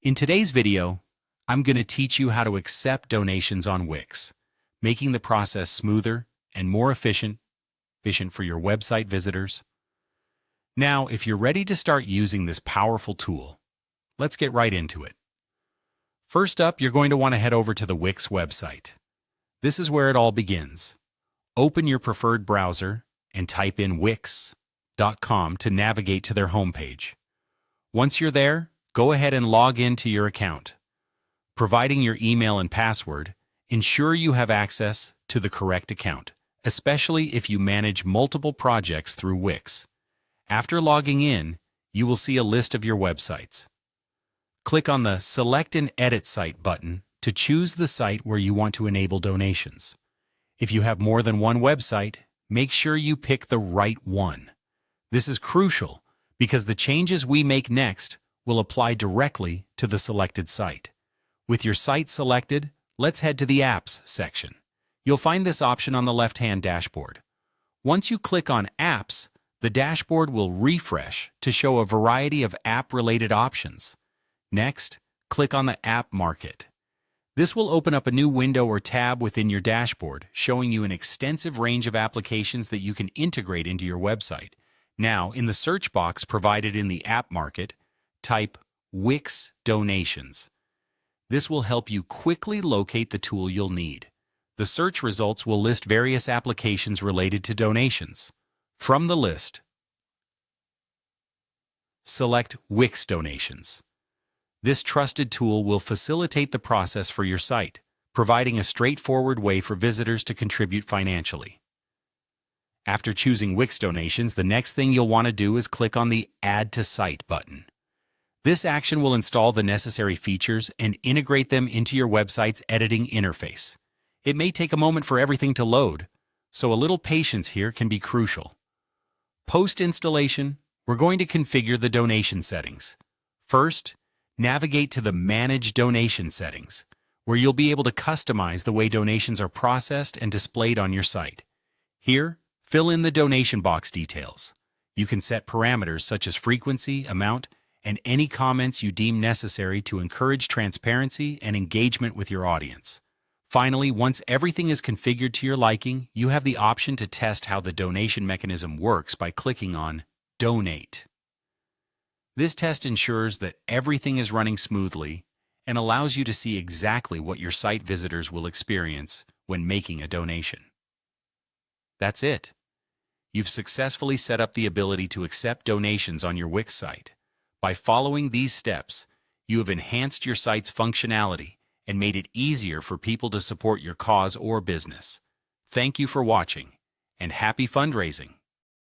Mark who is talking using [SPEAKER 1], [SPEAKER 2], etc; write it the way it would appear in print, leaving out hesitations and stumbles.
[SPEAKER 1] In today's video, I'm going to teach you how to accept donations on Wix, making the process smoother and more efficient for your website visitors. Now, if you're ready to start using this powerful tool, let's get right into it. First up, you're going to want to head over to the Wix website. This is where it all begins. Open your preferred browser and type in wix.com to navigate to their homepage. Once you're there, go ahead and log in to your account. Providing your email and password, ensure you have access to the correct account, especially if you manage multiple projects through Wix. After logging in, you will see a list of your websites. Click on the Select and Edit Site button to choose the site where you want to enable donations. If you have more than one website, make sure you pick the right one. This is crucial because the changes we make next will apply directly to the selected site. With your site selected, let's head to the Apps section. You'll find this option on the left-hand dashboard. Once you click on Apps, the dashboard will refresh to show a variety of app-related options. Next, click on the App Market. This will open up a new window or tab within your dashboard, showing you an extensive range of applications that you can integrate into your website. Now, in the search box provided in the App Market, type Wix Donations. This will help you quickly locate the tool you'll need. The search results will list various applications related to donations. From the list, select Wix Donations. This trusted tool will facilitate the process for your site, providing a straightforward way for visitors to contribute financially. After choosing Wix Donations, the next thing you'll want to do is click on the Add to Site button. This action will install the necessary features and integrate them into your website's editing interface. It may take a moment for everything to load, so a little patience here can be crucial. Post-installation, we're going to configure the donation settings. First, navigate to the Manage Donation Settings, where you'll be able to customize the way donations are processed and displayed on your site. Here, fill in the donation box details. You can set parameters such as frequency, amount, and any comments you deem necessary to encourage transparency and engagement with your audience. Finally, once everything is configured to your liking, you have the option to test how the donation mechanism works by clicking on Donate. This test ensures that everything is running smoothly and allows you to see exactly what your site visitors will experience when making a donation. That's it. You've successfully set up the ability to accept donations on your Wix site. By following these steps, you have enhanced your site's functionality and made it easier for people to support your cause or business. Thank you for watching, and happy fundraising!